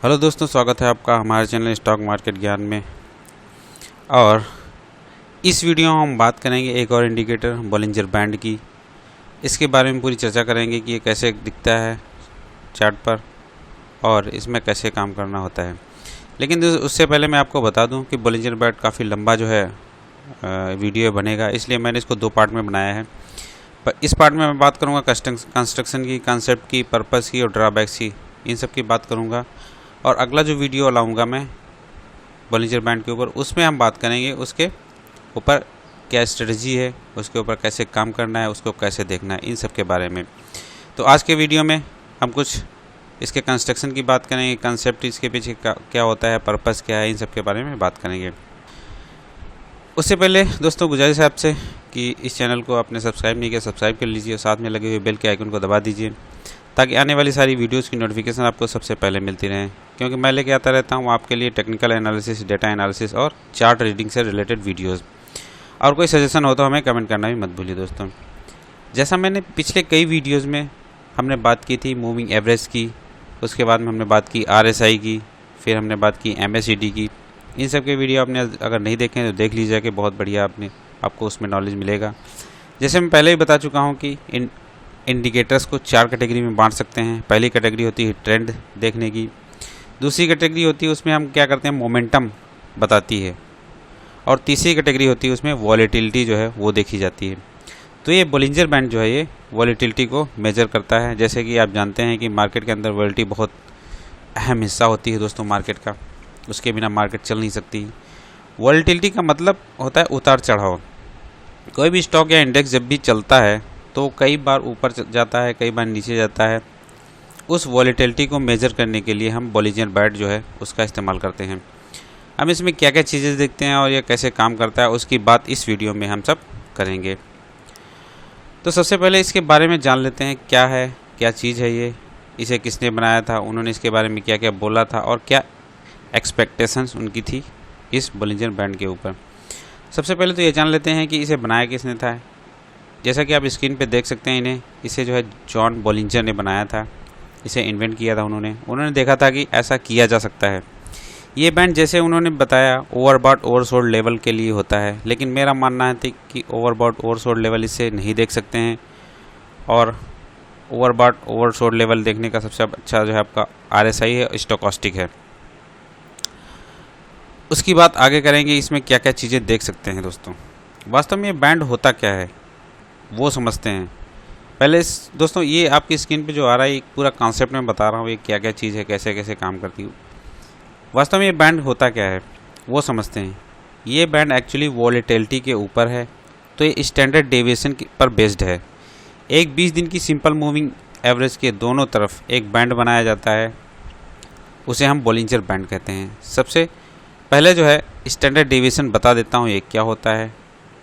Hello दोस्तों, स्वागत है आपका हमारे चैनल स्टॉक मार्केट ज्ञान में। और इस वीडियो में हम बात करेंगे एक और इंडिकेटर बोलिंजर बैंड की। इसके बारे में पूरी चर्चा करेंगे कि ये कैसे दिखता है चार्ट पर और इसमें कैसे काम करना होता है। लेकिन उससे पहले मैं आपको बता दूं कि बोलिंजर बैंड काफ़ी लंबा जो है वीडियो बनेगा, इसलिए मैंने इसको 2 पार्ट में बनाया है। पर इस पार्ट में मैं बात करूँगा कंस्ट्रक्शन की, कंसेप्ट की, पर्पस की और ड्रॉबैक्स की, इन सब की बात करूँगा। और अगला जो वीडियो लाऊंगा मैं बोलिंजर बैंड के ऊपर, उसमें हम बात करेंगे उसके ऊपर क्या स्ट्रेटजी है, उसके ऊपर कैसे काम करना है, उसको कैसे देखना है, इन सब के बारे में। तो आज के वीडियो में हम कुछ इसके कंस्ट्रक्शन की बात करेंगे, कंसेप्ट इसके पीछे क्या होता है, पर्पस क्या है, इन सब के बारे में बात करेंगे। उससे पहले दोस्तों गुजारिश है आपसे कि इस चैनल को आपने सब्सक्राइब नहीं किया, सब्सक्राइब कर लीजिए और साथ में लगे हुए बेल के आइकन को दबा दीजिए ताकि आने वाली सारी वीडियोस की नोटिफिकेशन आपको सबसे पहले मिलती रहे, क्योंकि मैं लेके आता रहता हूँ आपके लिए टेक्निकल एनालिसिस, डेटा एनालिसिस और चार्ट रीडिंग से रिलेटेड वीडियोस। और कोई सजेशन हो तो हमें कमेंट करना भी मत भूलिए दोस्तों। जैसा मैंने पिछले कई वीडियोज़ में हमने बात की थी मूविंग एवरेज की, उसके बाद में हमने बात की RSI की, फिर हमने बात की MACD की। इन सब के वीडियो आपने अगर नहीं देखें तो देख लीजिए कि बहुत बढ़िया आपको उसमें नॉलेज मिलेगा। जैसे मैं पहले ही बता चुका हूँ कि इंडिकेटर्स को 4 कैटेगरी में बांट सकते हैं। पहली कैटेगरी होती है ट्रेंड देखने की, दूसरी कैटेगरी होती है उसमें हम क्या करते हैं मोमेंटम बताती है, और तीसरी कैटेगरी होती है उसमें वॉलेटिलिटी जो है वो देखी जाती है। तो ये बोलिंजर बैंड जो है ये वॉलेटिलिटी को मेजर करता है। जैसे कि आप जानते हैं कि मार्केट के अंदर वॉलेटिलिटी बहुत अहम हिस्सा होती है दोस्तों मार्केट का, उसके बिना मार्केट चल नहीं सकती। वॉलेटिलिटी का मतलब होता है उतार चढ़ाव। कोई भी स्टॉक या इंडेक्स जब भी चलता है तो कई बार ऊपर जाता है, कई बार नीचे जाता है। उस वॉलेटिलिटी को मेजर करने के लिए हम बोलिंजर बैंड जो है उसका इस्तेमाल करते हैं। हम इसमें क्या क्या चीज़ें देखते हैं और ये कैसे काम करता है उसकी बात इस वीडियो में हम सब करेंगे। तो सबसे पहले इसके बारे में जान लेते हैं क्या है, क्या चीज़ है ये, इसे किसने बनाया था, उन्होंने इसके बारे में क्या क्या बोला था और क्या एक्सपेक्टेशंस उनकी थी इस बोलिंजर बैंड के ऊपर। सबसे पहले तो ये जान लेते हैं कि इसे बनाया किसने था। जैसा कि आप स्क्रीन पे देख सकते हैं इसे जो है जॉन बोलिंजर ने बनाया था, इसे इन्वेंट किया था उन्होंने देखा था कि ऐसा किया जा सकता है। ये बैंड जैसे उन्होंने बताया ओवरबॉट ओवरसोल्ड लेवल के लिए होता है, लेकिन मेरा मानना है कि ओवरबॉट ओवरसोल्ड लेवल इससे नहीं देख सकते हैं। और ओवरबॉट ओवरसोल्ड लेवल देखने का सबसे अच्छा जो है आपका RSI है, स्टोकास्टिक है। उसकी बात आगे करेंगे, इसमें क्या क्या चीज़ें देख सकते हैं दोस्तों। वास्तव में ये बैंड होता क्या है वो समझते हैं। पहले दोस्तों ये आपकी स्क्रीन पे जो आ रहा है एक पूरा कॉन्सेप्ट में बता रहा हूँ, ये क्या क्या चीज़ है, कैसे कैसे काम करती है। वास्तव में ये बैंड होता क्या है वो समझते हैं। ये बैंड एक्चुअली वॉलेटिलिटी के ऊपर है, तो ये स्टैंडर्ड डेविएशन पर बेस्ड है। एक 20 दिन की सिंपल मूविंग एवरेज के दोनों तरफ एक बैंड बनाया जाता है, उसे हम बोलिंजर बैंड कहते हैं। सबसे पहले जो है स्टैंडर्ड डेविएशन बता देता हूँ ये क्या होता है।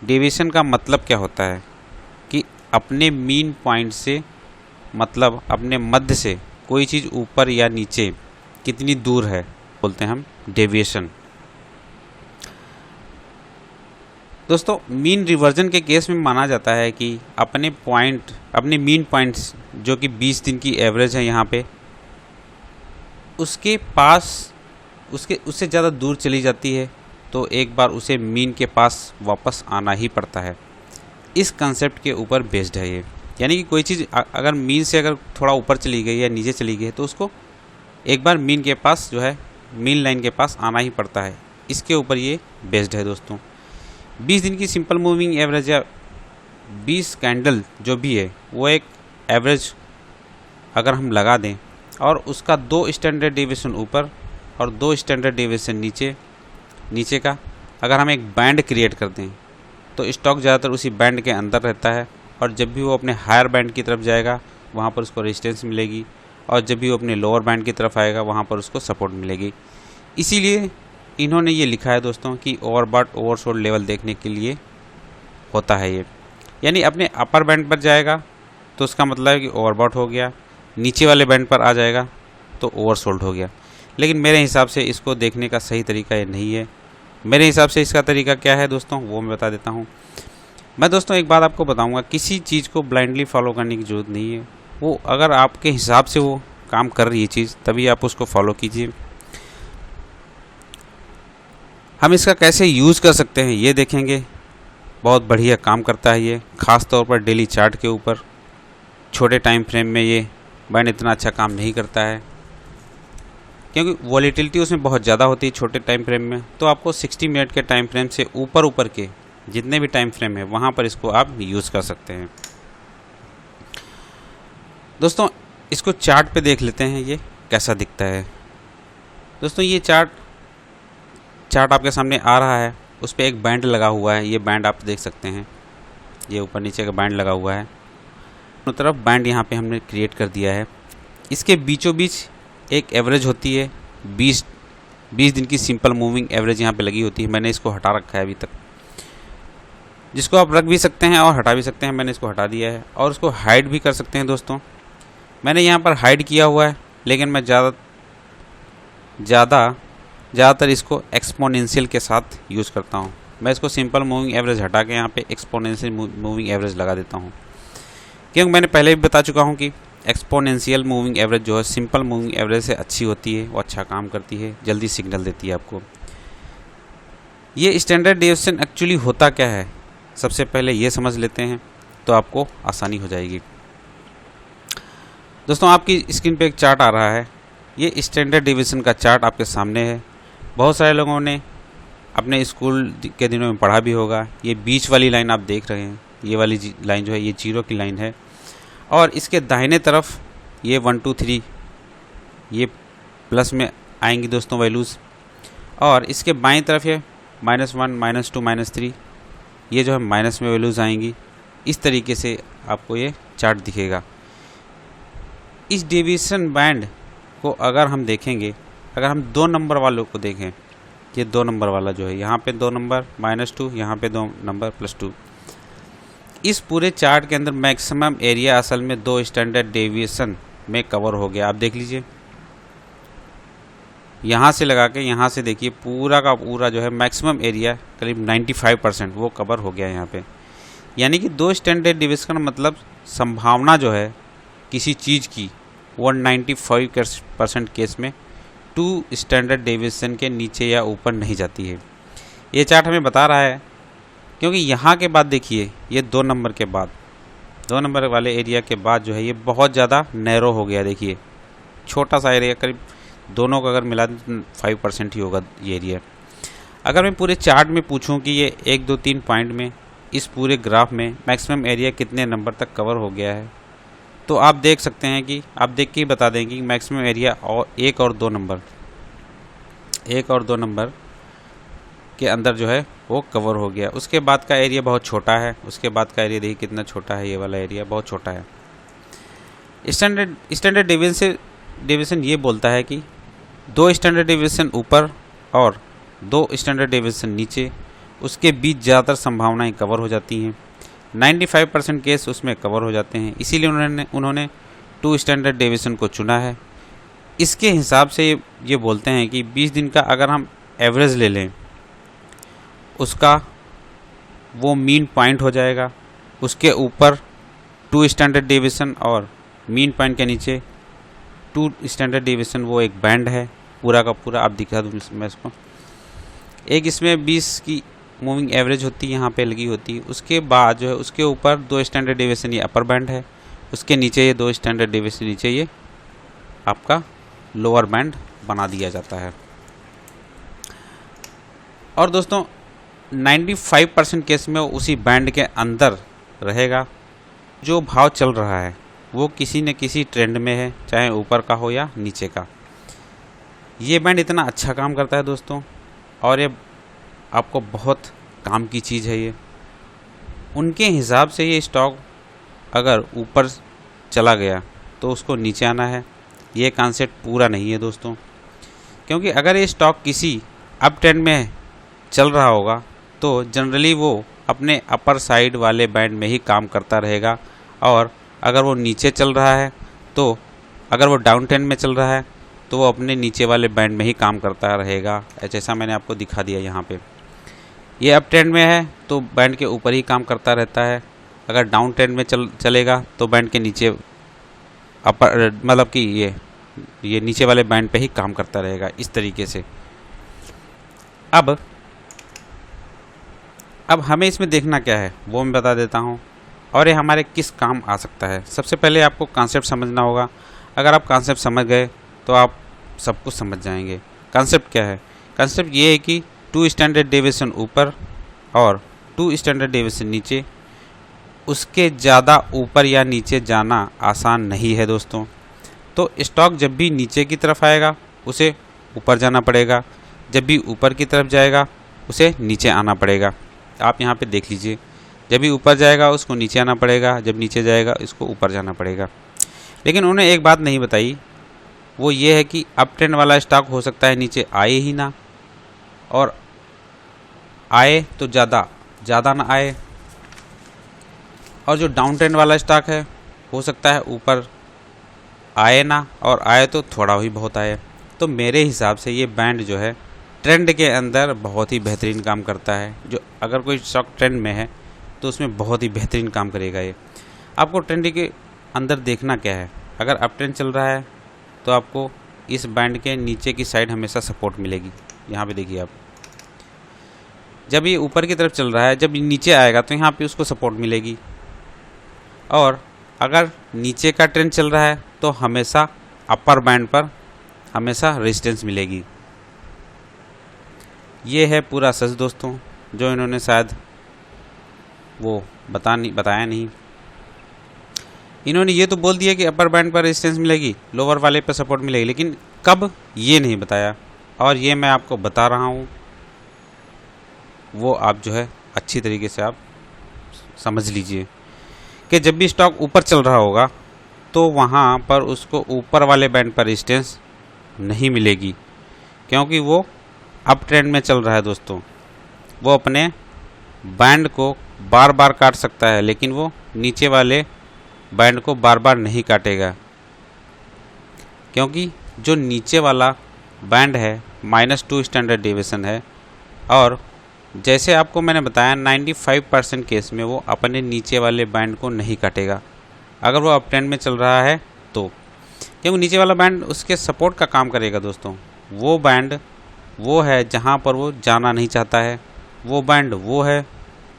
डेविएशन का मतलब क्या होता है कि अपने मीन पॉइंट से, मतलब अपने मध्य से कोई चीज़ ऊपर या नीचे कितनी दूर है, बोलते हैं हम डेविएशन। दोस्तों मीन रिवर्जन के केस में माना जाता है कि अपने मीन पॉइंट्स जो कि 20 दिन की एवरेज है यहाँ पे, उसके पास उससे ज़्यादा दूर चली जाती है तो एक बार उसे मीन के पास वापस आना ही पड़ता है। इस कंसेप्ट के ऊपर बेस्ड है ये। यानी कि कोई चीज़ अगर मीन से अगर थोड़ा ऊपर चली गई या नीचे चली गई है तो उसको एक बार मीन के पास जो है, मीन लाइन के पास आना ही पड़ता है। इसके ऊपर ये बेस्ड है दोस्तों। 20 दिन की सिंपल मूविंग एवरेज या 20 कैंडल जो भी है वो एक एवरेज अगर हम लगा दें और उसका 2 स्टैंडर्ड डेविएशन ऊपर और 2 स्टैंडर्ड डेविएशन नीचे का अगर हम एक बैंड क्रिएट कर दें तो स्टॉक ज़्यादातर उसी बैंड के अंदर रहता है। और जब भी वो अपने हायर बैंड की तरफ जाएगा वहाँ पर उसको रेजिस्टेंस मिलेगी, और जब भी वो अपने लोअर बैंड की तरफ आएगा वहाँ पर उसको सपोर्ट मिलेगी। इसीलिए इन्होंने ये लिखा है दोस्तों कि ओवरबॉट ओवरसोल्ड लेवल देखने के लिए होता है ये। यानी अपने अपर बैंड पर जाएगा तो उसका मतलब है कि ओवरबॉट हो गया, नीचे वाले बैंड पर आ जाएगा तो ओवरसोल्ड हो गया। लेकिन मेरे हिसाब से इसको देखने का सही तरीका ये नहीं है। मेरे हिसाब से इसका तरीका क्या है दोस्तों वो मैं बता देता हूँ। मैं दोस्तों एक बात आपको बताऊँगा, किसी चीज़ को ब्लाइंडली फॉलो करने की ज़रूरत नहीं है। वो अगर आपके हिसाब से वो काम कर रही है चीज़ तभी आप उसको फॉलो कीजिए। हम इसका कैसे यूज़ कर सकते हैं ये देखेंगे। बहुत बढ़िया काम करता है ये, ख़ास तौर पर डेली चार्ट के ऊपर। छोटे टाइम फ्रेम में ये बैंड इतना अच्छा काम नहीं करता है, क्योंकि वॉलीटिलिटी उसमें बहुत ज़्यादा होती है छोटे टाइम फ्रेम में। तो आपको 60 मिनट के टाइम फ्रेम से ऊपर के जितने भी टाइम फ्रेम है वहाँ पर इसको आप यूज़ कर सकते हैं। दोस्तों इसको चार्ट पे देख लेते हैं ये कैसा दिखता है। दोस्तों ये चार्ट आपके सामने आ रहा है, उस पर एक बैंड लगा हुआ है। ये बैंड आप देख सकते हैं, ये ऊपर नीचे का बैंड लगा हुआ है। दोनों तरफ बैंड यहाँ पे हमने क्रिएट कर दिया है। इसके बीचों बीच एक एवरेज होती है, 20 दिन की सिंपल मूविंग एवरेज यहाँ पे लगी होती है। मैंने इसको हटा रखा है अभी तक, जिसको आप रख भी सकते हैं और हटा भी सकते हैं। मैंने इसको हटा दिया है और उसको हाइड भी कर सकते हैं। दोस्तों मैंने यहाँ पर हाइड किया हुआ है, लेकिन मैं ज़्यादातर इसको एक्सपोनेंशियल के साथ यूज़ करता हूँ। मैं इसको सिंपल मूविंग एवरेज हटा के यहाँ पे एक्सपोनेंशियल मूविंग एवरेज लगा देता हूँ, क्योंकि मैंने पहले भी बता चुका हूँ कि एक्सपोनेंशियल मूविंग एवरेज जो है सिंपल मूविंग एवरेज से अच्छी होती है, वो अच्छा काम करती है, जल्दी सिग्नल देती है आपको। ये स्टैंडर्ड डेविएशन एक्चुअली होता क्या है, सबसे पहले ये समझ लेते हैं तो आपको आसानी हो जाएगी। दोस्तों आपकी स्क्रीन पे एक चार्ट आ रहा है, ये स्टैंडर्ड डेविएशन का चार्ट आपके सामने है। बहुत सारे लोगों ने अपने स्कूल के दिनों में पढ़ा भी होगा। ये बीच वाली लाइन आप देख रहे हैं, ये वाली लाइन जो है ये 0 की लाइन है, और इसके दाहिने तरफ ये 1 2 3 ये प्लस में आएंगी दोस्तों वैल्यूज़, और इसके बाईं तरफ ये -1 -2 -3 ये जो है माइनस में वैल्यूज़ आएंगी। इस तरीके से आपको ये चार्ट दिखेगा। इस डेविएशन बैंड को अगर हम देखेंगे, अगर हम 2 नंबर वालों को देखें, ये 2 नंबर वाला जो है यहाँ पे 2 नंबर -2, यहाँ पे 2 नंबर +2, इस पूरे चार्ट के अंदर मैक्सिमम एरिया असल में 2 स्टैंडर्ड डेविएशन में कवर हो गया। आप देख लीजिए, यहाँ से लगा के यहाँ से देखिए, पूरा का पूरा जो है मैक्सिमम एरिया करीब 95% वो कवर हो गया यहाँ पे। यानी कि 2 स्टैंडर्ड डेविएशन का मतलब संभावना जो है किसी चीज़ की 195% केस में 2 स्टैंडर्ड डेविएशन के नीचे या ऊपर नहीं जाती है। ये चार्ट हमें बता रहा है, क्योंकि यहाँ के बाद देखिए, ये 2 नंबर के बाद, 2 नंबर वाले एरिया के बाद जो है ये बहुत ज़्यादा नैरो हो गया। देखिए छोटा सा एरिया, करीब दोनों का अगर मिला 5% ही होगा ये एरिया। अगर मैं पूरे चार्ट में पूछूं कि ये 1 2 3 पॉइंट में इस पूरे ग्राफ में मैक्सिमम एरिया कितने नंबर तक कवर हो गया है, तो आप देख सकते हैं कि आप देख के ही बता देंगे कि मैक्सिमम एरिया और 1 और 2 नंबर के अंदर जो है वो कवर हो गया। उसके बाद का एरिया बहुत छोटा है, उसके बाद का एरिया देखिए कितना छोटा है, ये वाला एरिया बहुत छोटा है। स्टैंडर्ड डेविएशन ये बोलता है कि 2 स्टैंडर्ड डेविएशन ऊपर और 2 स्टैंडर्ड डेविएशन नीचे, उसके बीच ज़्यादातर संभावनाएं कवर हो जाती हैं। 95% केस उसमें कवर हो जाते हैं, इसीलिए उन्होंने 2 स्टैंडर्ड डेविएशन को चुना है। इसके हिसाब से ये बोलते हैं कि 20 दिन का अगर हम एवरेज ले लें, उसका वो मीन पॉइंट हो जाएगा। उसके ऊपर 2 स्टैंडर्ड डेविएशन और मीन पॉइंट के नीचे 2 स्टैंडर्ड डेविएशन, वो एक बैंड है पूरा का पूरा। आप दिखा दूँ मैं इसको, एक इसमें 20 की मूविंग एवरेज होती है, यहाँ पे लगी होती है। उसके बाद जो है उसके ऊपर 2 स्टैंडर्ड डेविएशन ये अपर बैंड है, उसके नीचे ये 2 स्टैंडर्ड डेविएशन नीचे ये आपका लोअर बैंड बना दिया जाता है। और दोस्तों 95% केस में उसी बैंड के अंदर रहेगा। जो भाव चल रहा है वो किसी न किसी ट्रेंड में है, चाहे ऊपर का हो या नीचे का। ये बैंड इतना अच्छा काम करता है दोस्तों, और ये आपको बहुत काम की चीज़ है। ये उनके हिसाब से ये स्टॉक अगर ऊपर चला गया तो उसको नीचे आना है, ये कॉन्सेप्ट पूरा नहीं है दोस्तों। क्योंकि अगर ये स्टॉक किसी अप ट्रेंड में चल रहा होगा तो जनरली वो अपने अपर साइड वाले बैंड में ही काम करता रहेगा, और अगर वो नीचे चल रहा है तो, अगर वो डाउन ट्रेंड में चल रहा है तो वो अपने नीचे वाले बैंड में ही काम करता रहेगा। जैसा मैंने आपको दिखा दिया यहाँ पे, ये अप ट्रेंड में है तो बैंड के ऊपर ही काम करता रहता है, अगर डाउन ट्रेंड में चलेगा तो बैंड के नीचे अपर, मतलब कि ये नीचे वाले बैंड पे ही काम करता रहेगा। इस तरीके से अब अब हमें इसमें देखना क्या है वो मैं बता देता हूँ, और ये हमारे किस काम आ सकता है। सबसे पहले आपको कॉन्सेप्ट समझना होगा। अगर आप कॉन्सेप्ट समझ गए तो आप सब कुछ समझ जाएंगे। कॉन्सेप्ट क्या है? कॉन्सेप्ट ये है कि 2 स्टैंडर्ड डेविएशन ऊपर और 2 स्टैंडर्ड डेविएशन नीचे, उसके ज़्यादा ऊपर या नीचे जाना आसान नहीं है दोस्तों। तो स्टॉक जब भी नीचे की तरफ आएगा उसे ऊपर जाना पड़ेगा, जब भी ऊपर की तरफ जाएगा उसे नीचे आना पड़ेगा। आप यहाँ पे देख लीजिए, जब भी ऊपर जाएगा उसको नीचे आना पड़ेगा, जब नीचे जाएगा इसको ऊपर जाना पड़ेगा। लेकिन उन्हें एक बात नहीं बताई, वो ये है कि अप ट्रेंड वाला स्टॉक हो सकता है नीचे आए ही ना, और आए तो ज़्यादा ना आए, और जो डाउन ट्रेंड वाला स्टॉक है हो सकता है ऊपर आए ना, और आए तो थोड़ा ही बहुत आए। तो मेरे हिसाब से ये बैंड जो है ट्रेंड के अंदर बहुत ही बेहतरीन काम करता है। जो अगर कोई स्टॉक ट्रेंड में है तो उसमें बहुत ही बेहतरीन काम करेगा ये। आपको ट्रेंड के अंदर देखना क्या है, अगर अप ट्रेंड चल रहा है तो आपको इस बैंड के नीचे की साइड हमेशा सपोर्ट मिलेगी। यहाँ पे देखिए आप, जब ये ऊपर की तरफ चल रहा है, जब नीचे आएगा तो यहाँ पे उसको सपोर्ट मिलेगी, और अगर नीचे का ट्रेंड चल रहा है तो हमेशा अपर बैंड पर हमेशा रेजिस्टेंस मिलेगी। ये है पूरा सच दोस्तों, जो इन्होंने शायद वो बताया नहीं। इन्होंने ये तो बोल दिया कि अपर बैंड पर रेजिस्टेंस मिलेगी, लोअर वाले पर सपोर्ट मिलेगी, लेकिन कब ये नहीं बताया। और ये मैं आपको बता रहा हूँ, वो आप जो है अच्छी तरीके से आप समझ लीजिए कि जब भी स्टॉक ऊपर चल रहा होगा तो वहाँ पर उसको ऊपर वाले बैंड पर रेजिस्टेंस नहीं मिलेगी, क्योंकि वो अप ट्रेंड में चल रहा है दोस्तों। वो अपने बैंड को बार बार काट सकता है, लेकिन वो नीचे वाले बैंड को बार बार नहीं काटेगा, क्योंकि जो नीचे वाला बैंड है -2 स्टैंडर्ड डेविएशन है, और जैसे आपको मैंने बताया 95% केस में वो अपने नीचे वाले बैंड को नहीं काटेगा अगर वो अप ट्रेंड में चल रहा है तो, क्योंकि नीचे वाला बैंड उसके सपोर्ट का काम करेगा दोस्तों। वो बैंड वो है जहाँ पर वो जाना नहीं चाहता है, वो बैंड वो है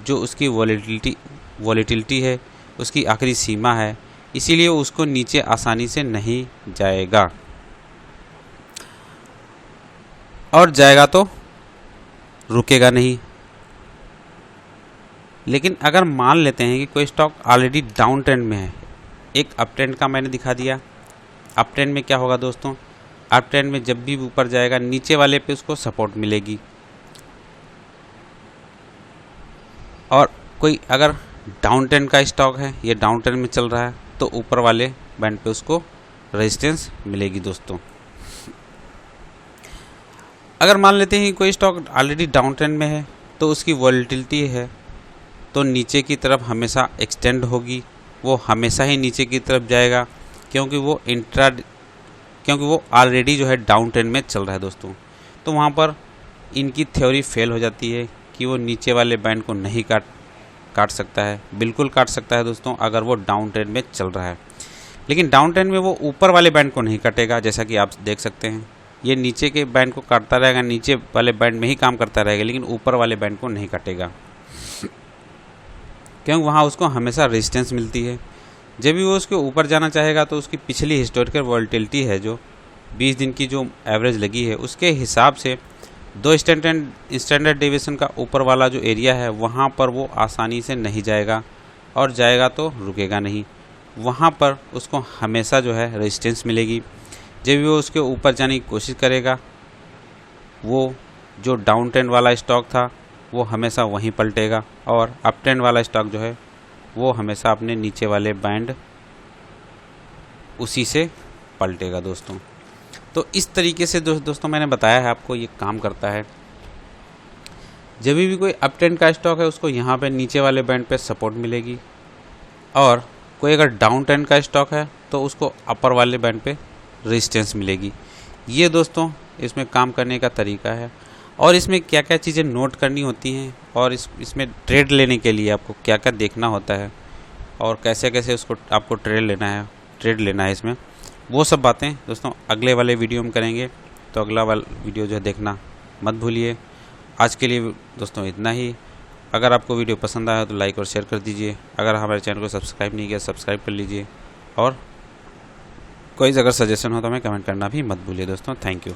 जो उसकी वॉलेटिलिटी है, उसकी आखिरी सीमा है, इसीलिए उसको नीचे आसानी से नहीं जाएगा, और जाएगा तो रुकेगा नहीं। लेकिन अगर मान लेते हैं कि कोई स्टॉक ऑलरेडी डाउन ट्रेंड में है, एक अप ट्रेंड का मैंने दिखा दिया। अप ट्रेंड में क्या होगा दोस्तों, अप ट्रेंड में जब भी ऊपर जाएगा नीचे वाले पे उसको सपोर्ट मिलेगी, और कोई अगर डाउन ट्रेंड का स्टॉक है, ये डाउन ट्रेंड में चल रहा है, तो ऊपर वाले बैंड पे उसको रेजिस्टेंस मिलेगी दोस्तों। अगर मान लेते हैं कि कोई स्टॉक ऑलरेडी डाउन ट्रेंड में है तो उसकी वॉलेटिलिटी है तो नीचे की तरफ हमेशा एक्सटेंड होगी, वो हमेशा ही नीचे की तरफ जाएगा, क्योंकि वो ऑलरेडी जो है डाउन ट्रेंड में चल रहा है दोस्तों। तो वहाँ पर इनकी थ्योरी फेल हो जाती है कि वो नीचे वाले बैंड को नहीं काट सकता है। बिल्कुल काट सकता है दोस्तों अगर वो डाउन ट्रेंड में चल रहा है, लेकिन डाउन ट्रेंड में वो ऊपर वाले बैंड को नहीं काटेगा। जैसा कि आप देख सकते हैं, ये नीचे के बैंड को काटता रहेगा, नीचे वाले बैंड में ही काम करता रहेगा, लेकिन ऊपर वाले बैंड को नहीं काटेगा, क्योंकि वहाँ उसको हमेशा रेजिस्टेंस मिलती है। जब भी वो उसके ऊपर जाना चाहेगा तो उसकी पिछली हिस्टोरिकल वॉलेटिलिटी है, जो 20 दिन की जो एवरेज लगी है, उसके हिसाब से 2 स्टैंडर्ड डेविएशन का ऊपर वाला जो एरिया है वहाँ पर वो आसानी से नहीं जाएगा, और जाएगा तो रुकेगा नहीं। वहाँ पर उसको हमेशा जो है रेजिस्टेंस मिलेगी। जब भी वो उसके ऊपर जाने की कोशिश करेगा, वो जो डाउन ट्रेंड वाला स्टॉक था वो हमेशा वहीं पलटेगा, और अप ट्रेंड वाला स्टॉक जो है वो हमेशा अपने नीचे वाले बैंड उसी से पलटेगा दोस्तों। तो इस तरीके से दोस्तों मैंने बताया है आपको ये काम करता है। जब भी कोई अप ट्रेंड का स्टॉक है उसको यहाँ पे नीचे वाले बैंड पे सपोर्ट मिलेगी, और कोई अगर डाउन ट्रेंड का स्टॉक है तो उसको अपर वाले बैंड पे रेजिस्टेंस मिलेगी। ये दोस्तों इसमें काम करने का तरीका है, और इसमें क्या क्या चीज़ें नोट करनी होती हैं, और इसमें ट्रेड लेने के लिए आपको क्या क्या देखना होता है, और कैसे कैसे उसको आपको ट्रेड लेना है इसमें, वो सब बातें दोस्तों अगले वाले वीडियो में करेंगे। तो अगला वाला वीडियो जो है देखना मत भूलिए। आज के लिए दोस्तों इतना ही। अगर आपको वीडियो पसंद आया तो लाइक और शेयर कर दीजिए। अगर हमारे चैनल को सब्सक्राइब नहीं किया सब्सक्राइब कर लीजिए, और कोई अगर सजेशन हो तो हमें कमेंट करना भी मत भूलिए दोस्तों। Thank you.